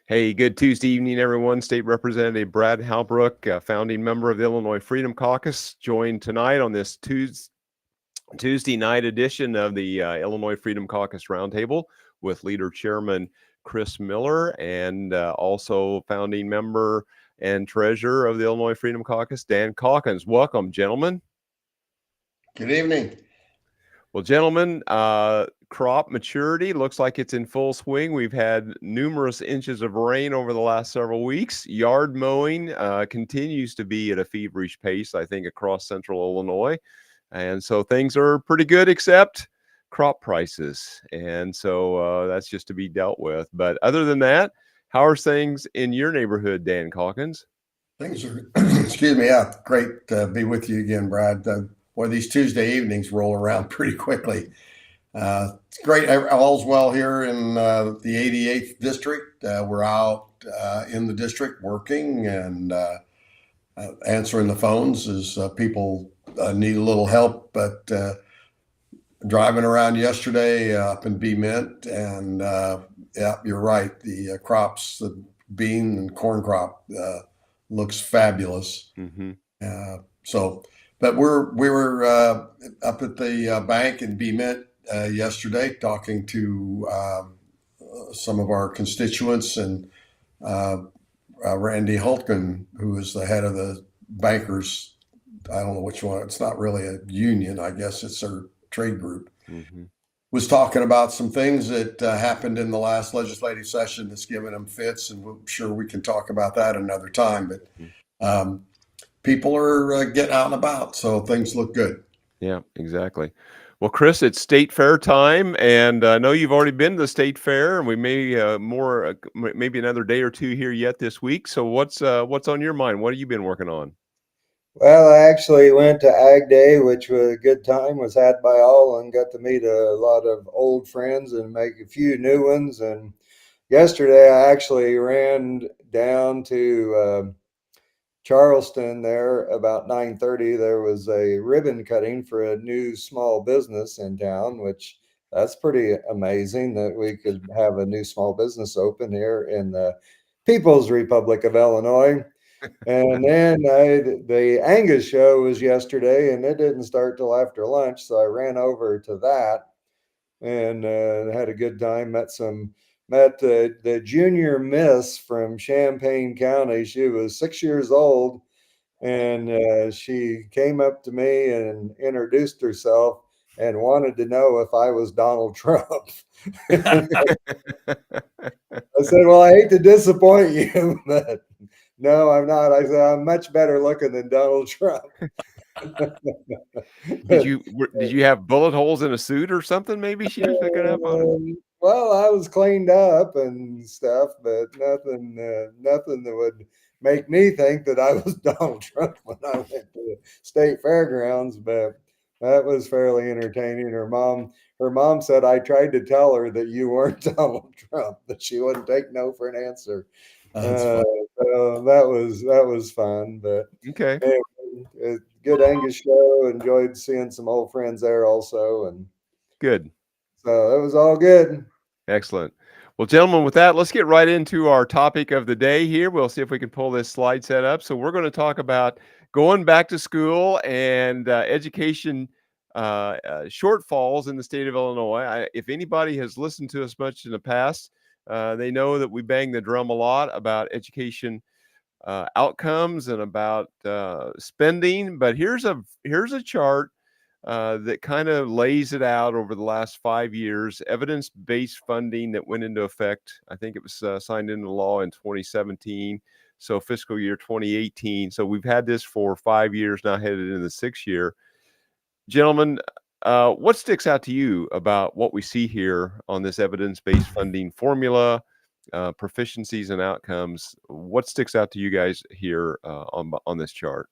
Hey, good Tuesday evening, everyone. State Representative Brad Halbrook, founding member of the Illinois Freedom Caucus, joined tonight on this Tuesday night edition of the Illinois Freedom Caucus Roundtable with Leader Chairman Chris Miller and also founding member and treasurer of the Illinois Freedom Caucus, Dan Caucus. Welcome, gentlemen. Good evening. Well, gentlemen, crop maturity looks like it's in full swing. We've had numerous inches of rain over the last several weeks. Yard mowing continues to be at a feverish pace, I think, across central Illinois. And so things are pretty good except crop prices. And so that's just to be dealt with. But other than that, how are things in your neighborhood, Dan Caucus? Things are, excuse me, yeah, great to be with you again, Brad. Boy, these Tuesday evenings roll around pretty quickly. It's great. All's well here in the 88th district. We're out in the district working and answering the phones as people need a little help. But driving around yesterday up in B-Mint, and yeah, you're right. The crops, the bean and corn crop looks fabulous. Mm-hmm. But we were up at the bank in B-Mint yesterday talking to some of our constituents, and Randy Hultgen, who is the head of the bankers. I don't know which one. It's not really a union. I guess it's a trade group. Mm-hmm. Was talking about some things that happened in the last legislative session that's given them fits, and I'm sure we can talk about that another time. But people are getting out and about, so things look good. Yeah, exactly. Well, Chris, it's State Fair time, and I know you've already been to the State Fair, and we may maybe another day or two here yet this week. So what's on your mind? What have you been working on? Well, I actually went to Ag Day, which was a good time, was had by all, and got to meet a lot of old friends and make a few new ones. And yesterday I actually ran down to Charleston there about 9:30. There was a ribbon cutting for a new small business in town, which that's pretty amazing that we could have a new small business open here in the People's Republic of Illinois. And then the Angus show was yesterday, and it didn't start till after lunch, so I ran over to that and had a good time. Met the junior miss from Champaign County. She was 6 years old, and she came up to me and introduced herself and wanted to know if I was Donald Trump. I said, well, I hate to disappoint you, but no, I'm not. I said, I'm much better looking than Donald Trump. Did you have bullet holes in a suit or something? Maybe she was picking up on. Well, I was cleaned up and stuff, but nothing that would make me think that I was Donald Trump when I went to the state fairgrounds. But that was fairly entertaining. Her mom said I tried to tell her that you weren't Donald Trump, that she wouldn't take no for an answer. So that was fun. But okay, anyway, good Angus show. Enjoyed seeing some old friends there also, and good. So it was all good. Excellent. Well, gentlemen, with that, let's get right into our topic of the day here. We'll see if we can pull this slide set up. So we're going to talk about going back to school and education shortfalls in the state of Illinois. If anybody has listened to us much in the past, they know that we bang the drum a lot about education outcomes and about spending. But here's a chart that kind of lays it out over the last 5 years. Evidence-based funding that went into effect. I think it was signed into law in 2017. So fiscal year 2018. So we've had this for 5 years now, headed into the 6th year. Gentlemen, what sticks out to you about what we see here on this evidence-based funding formula, proficiencies and outcomes? What sticks out to you guys here on this chart?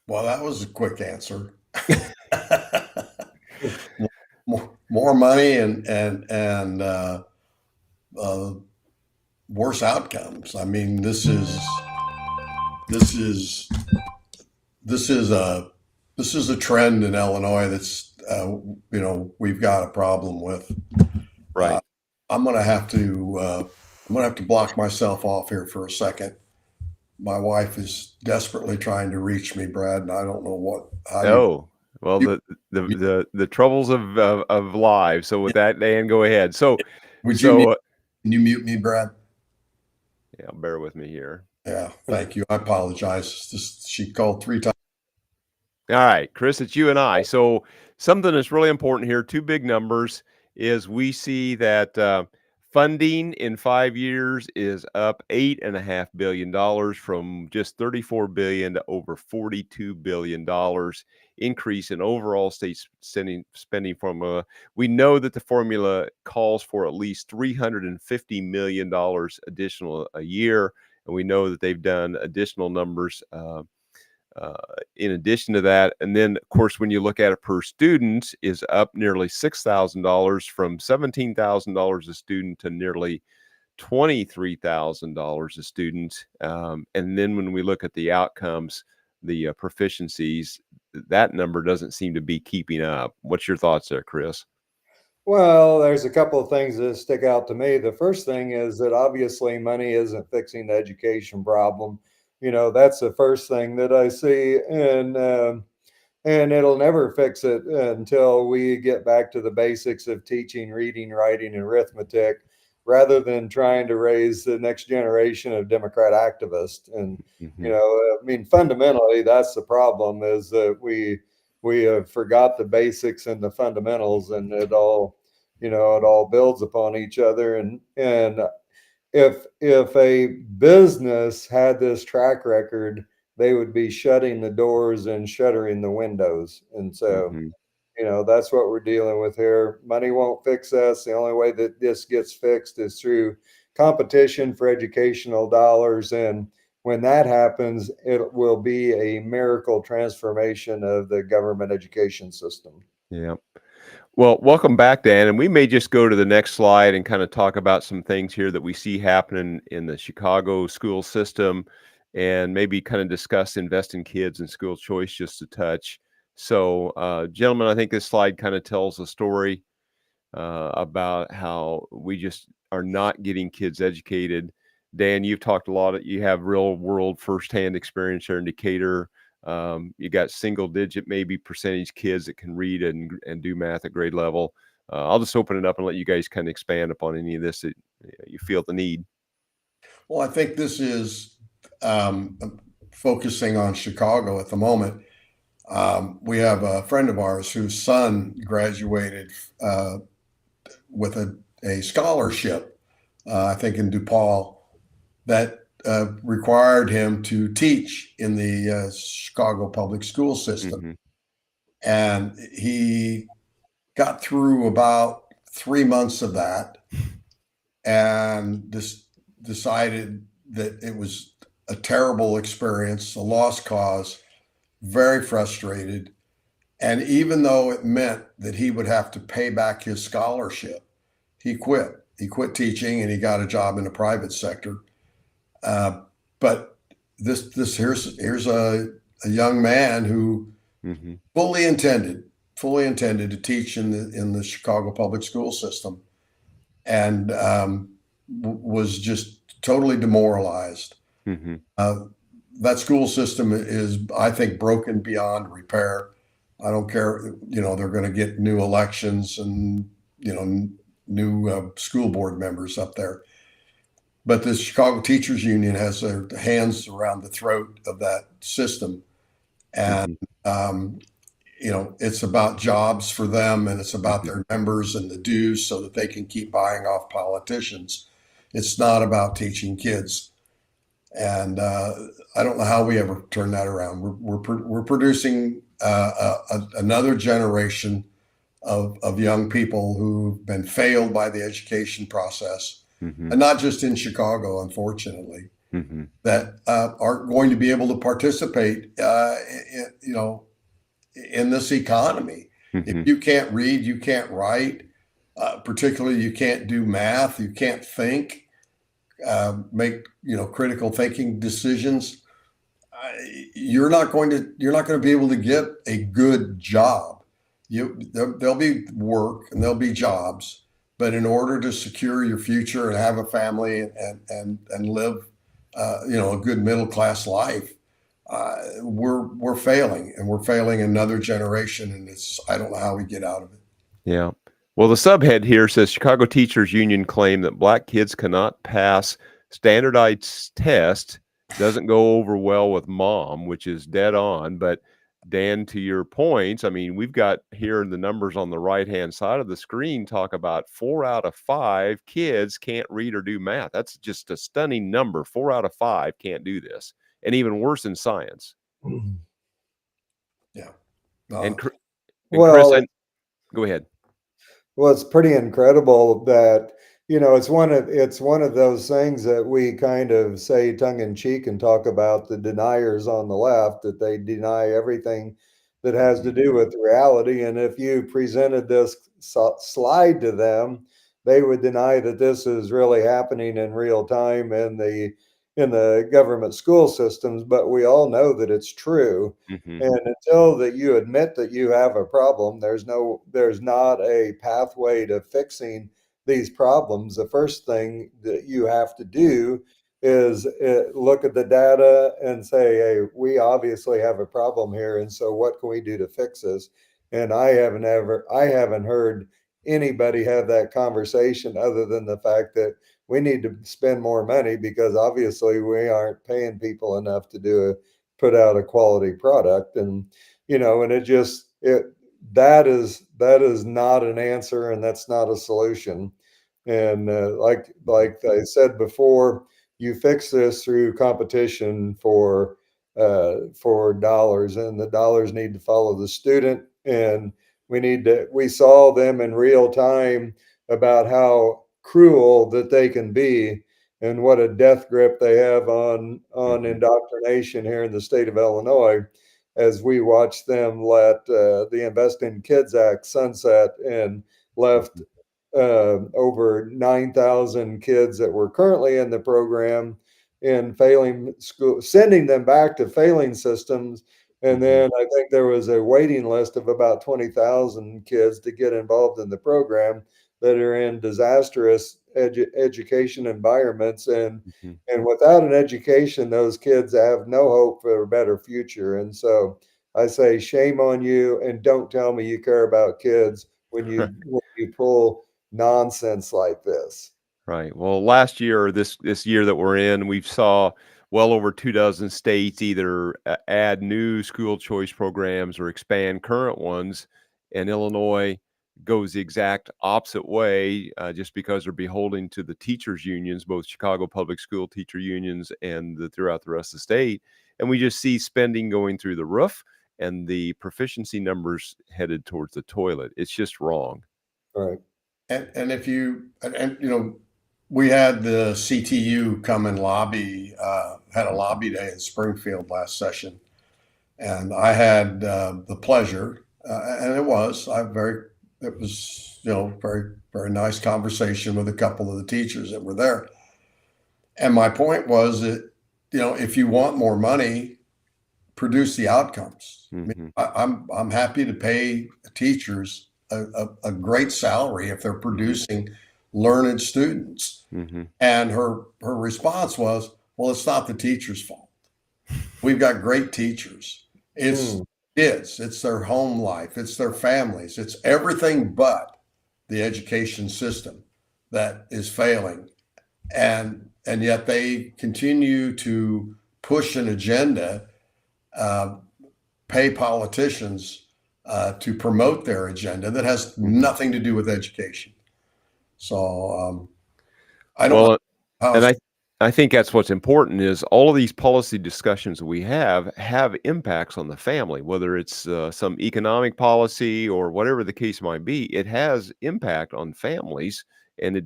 Well, that was a quick answer. more money and worse outcomes. I mean, this is a trend in Illinois that's we've got a problem with. Right. I'm gonna have to block myself off here for a second. My wife is desperately trying to reach me, Brad, and I don't know what. Well, the troubles of live. So with that, Dan, go ahead. So can you mute me, Brad? Yeah, bear with me here. Yeah, thank you. I apologize. She called 3 times. All right, Chris, it's you and I. So something that's really important here, 2 big numbers, is we see that funding in 5 years is up $8.5 billion from just $34 billion to over $42 billion increase in overall state spending formula. We know that the formula calls for at least $350 million additional a year, and we know that they've done additional numbers in addition to that. And then, of course, when you look at it per student, is up nearly $6,000 from $17,000 a student to nearly $23,000 a student. And then when we look at the outcomes, the proficiencies, that number doesn't seem to be keeping up. What's your thoughts there, Chris? Well, there's a couple of things that stick out to me. The first thing is that obviously money isn't fixing the education problem. That's the first thing that I see, and it'll never fix it until we get back to the basics of teaching, reading, writing, and arithmetic, rather than trying to raise the next generation of Democrat activists. And fundamentally, that's the problem: is that we have forgot the basics and the fundamentals, and it all builds upon each other. And if a business had this track record, they would be shutting the doors and shuttering the windows. And so, that's what we're dealing with here. Money won't fix us. The only way that this gets fixed is through competition for educational dollars. And when that happens, it will be a miracle transformation of the government education system. Yeah. Well, welcome back, Dan. And we may just go to the next slide and kind of talk about some things here that we see happening in the Chicago school system, and maybe kind of discuss invest in kids and school choice just a touch. So, gentlemen, I think this slide kind of tells a story about how we just are not getting kids educated. Dan, you've talked a lot. You have real world firsthand experience here in Decatur. You got single digit, maybe percentage kids that can read and do math at grade level. I'll just open it up and let you guys kind of expand upon any of this that you feel the need. Well, I think this is focusing on Chicago at the moment. We have a friend of ours whose son graduated with a scholarship, I think in DePaul, that required him to teach in the Chicago public school system. And he got through about 3 months of that and decided that it was a terrible experience, a lost cause, very frustrated. And even though it meant that he would have to pay back his scholarship, he quit. He quit teaching and he got a job in the private sector. But here's a young man who fully intended to teach in the Chicago public school system, and was just totally demoralized. That school system is, I think, broken beyond repair. I don't care, they're going to get new elections and, new school board members up there. but the Chicago Teachers Union has their hands around the throat of that system. And, it's about jobs for them, and it's about their members and the dues so that they can keep buying off politicians. It's not about teaching kids. And I don't know how we ever turn that around. We're producing another generation of young people who've been failed by the education process, and not just in Chicago, unfortunately, that aren't going to be able to participate, in this economy. If you can't read, you can't write, particularly you can't do math, you can't think, make critical thinking decisions. You're not going to be able to get a good job. There'll be work and there'll be jobs, but in order to secure your future and have a family and live, a good middle class life, we're failing, and we're failing another generation. And I don't know how we get out of it. Yeah. Well, the subhead here says Chicago Teachers Union claim that Black kids cannot pass standardized tests doesn't go over well with mom, which is dead on. But Dan, to your points, I mean, we've got here the numbers on the right-hand side of the screen talk about 4 out of 5 kids can't read or do math. That's just a stunning number. 4 out of 5 can't do this. And even worse in science. Yeah. And Chris, go ahead. Well, it's pretty incredible that, it's one of those things that we kind of say tongue in cheek and talk about the deniers on the left, that they deny everything that has to do with reality. And if you presented this slide to them, they would deny that this is really happening in real time in the government school systems. But we all know that it's true. And until that you admit that you have a problem, there's not a pathway to fixing these problems. The first thing that you have to do is look at the data and say, hey, we obviously have a problem here, and so what can we do to fix this? And I haven't heard anybody have that conversation, other than the fact that we need to spend more money, because obviously we aren't paying people enough to put out a quality product. And and that is not an answer, and that's not a solution. And like I said before, you fix this through competition for dollars, and the dollars need to follow the student. And we saw them in real time about how cruel that they can be, and what a death grip they have on indoctrination here in the state of Illinois, as we watch them let the Invest in Kids Act sunset and left over 9,000 kids that were currently in the program in failing school, sending them back to failing systems. And then I think there was a waiting list of about 20,000 kids to get involved in the program that are in disastrous education environments. And without an education, those kids have no hope for a better future. And so I say, shame on you, and don't tell me you care about kids when you pull nonsense like this. Right. Well, last year, or this year that we're in, we saw well over 24 states either add new school choice programs or expand current ones, and Illinois goes the exact opposite way, just because they're beholden to the teachers unions, both Chicago public school teacher unions and throughout the rest of the state. And we just see spending going through the roof and the proficiency numbers headed towards the toilet. It's just wrong. Right. And we had the CTU come and lobby, had a lobby day in Springfield last session. And I had the pleasure, and it was very, very, very nice conversation with a couple of the teachers that were there. And my point was that, if you want more money, produce the outcomes. I mean, I'm happy to pay teachers a great salary if they're producing learned students. And her response was, well, it's not the teacher's fault. We've got great teachers. It's kids, it's their home life, it's their families, it's everything but the education system that is failing. And and yet they continue to push an agenda, pay politicians to promote their agenda that has nothing to do with education. So I don't know how and I think that's what's important is all of these policy discussions that we have impacts on the family, whether it's some economic policy or whatever the case might be. It has impact on families, and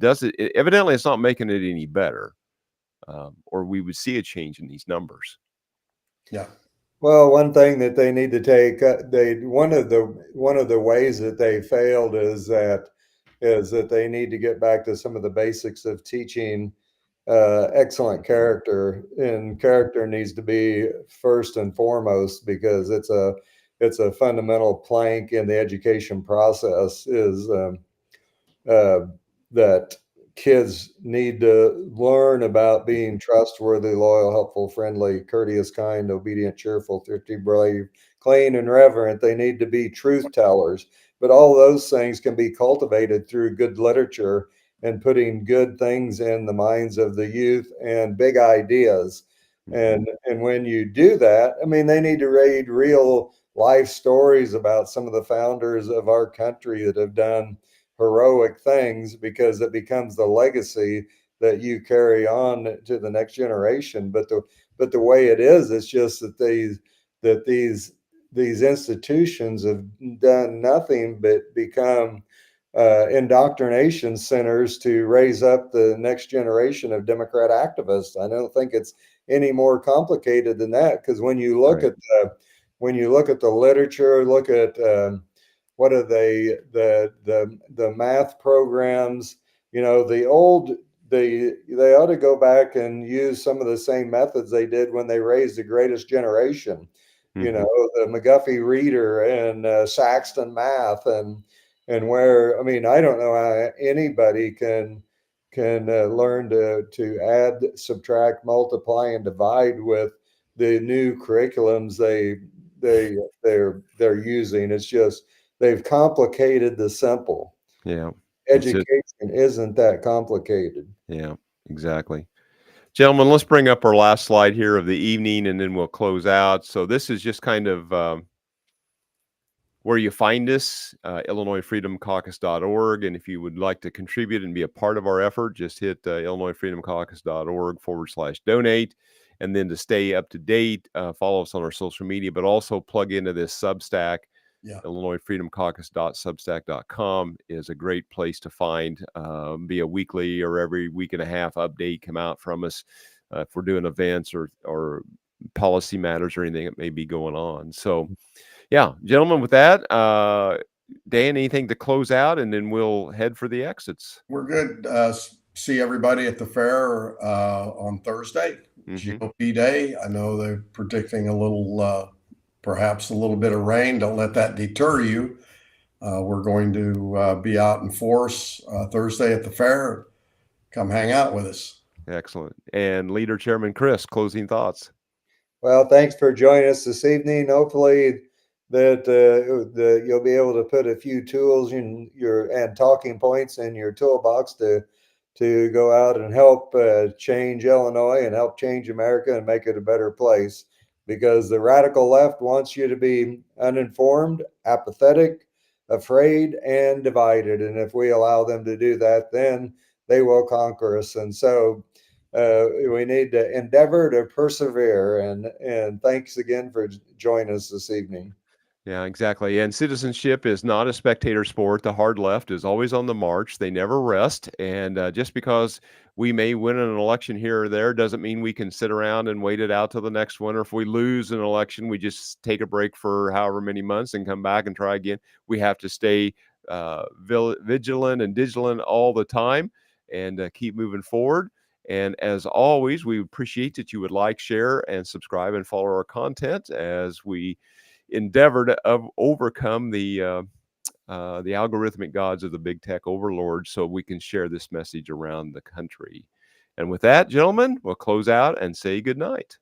evidently it's not making it any better, or we would see a change in these numbers. Yeah. Well, one thing that they need to take, one of the ways that they failed is that they need to get back to some of the basics of teaching excellent character, and character needs to be first and foremost, because it's a fundamental plank in the education process, is that kids need to learn about being trustworthy, loyal, helpful, friendly, courteous, kind, obedient, cheerful, thrifty, brave, clean, and reverent. They need to be truth tellers. But all those things can be cultivated through good literature and putting good things in the minds of the youth and big ideas. And when you do that, I mean, they need to read real life stories about some of the founders of our country that have done heroic things, because it becomes the legacy that you carry on to the next generation. But the way it is, it's just that these institutions have done nothing but become indoctrination centers to raise up the next generation of Democrat activists. I don't think it's any more complicated than that, because when you look at the literature, look at what are the math programs, they ought to go back and use some of the same methods they did when they raised the greatest generation. The McGuffey Reader and Saxton Math, and where, I mean, I don't know how anybody can learn to add, subtract, multiply, and divide with the new curriculums they're using. It's just, they've complicated the simple. Yeah. Education isn't that complicated. Yeah, exactly. Gentlemen, let's bring up our last slide here of the evening, and then we'll close out. So this is just kind of where you find us, IllinoisFreedomCaucus.org. And if you would like to contribute and be a part of our effort, just hit IllinoisFreedomCaucus.org/donate. And then to stay up to date, follow us on our social media, but also plug into this Substack. Yeah. IllinoisFreedomCaucus.substack.com is a great place to find, be a weekly or every week and a half update come out from us if we're doing events or policy matters or anything that may be going on. So, yeah, gentlemen, with that, Dan, anything to close out, and then we'll head for the exits. We're good. See everybody at the fair on Thursday, GOP Day. I know they're predicting perhaps a little bit of rain. Don't let that deter you. We're going to be out in force Thursday at the fair. Come hang out with us. Excellent. And Leader Chairman Chris, closing thoughts. Well, thanks for joining us this evening. Hopefully that you'll be able to put a few tools and talking points in your toolbox to go out and help change Illinois and help change America and make it a better place. Because the radical left wants you to be uninformed, apathetic, afraid, and divided. And if we allow them to do that, then they will conquer us. And so we need to endeavor to persevere. And thanks again for joining us this evening. Yeah, exactly. And citizenship is not a spectator sport. The hard left is always on the march. They never rest. And just because we may win an election here or there doesn't mean we can sit around and wait it out till the next one. Or if we lose an election, we just take a break for however many months and come back and try again. We have to stay vigilant and vigilant all the time and keep moving forward. And as always, we appreciate that you would like, share, and subscribe and follow our content as we endeavor to overcome the algorithmic gods of the big tech overlords so we can share this message around the country. And with that, gentlemen, we'll close out and say good night.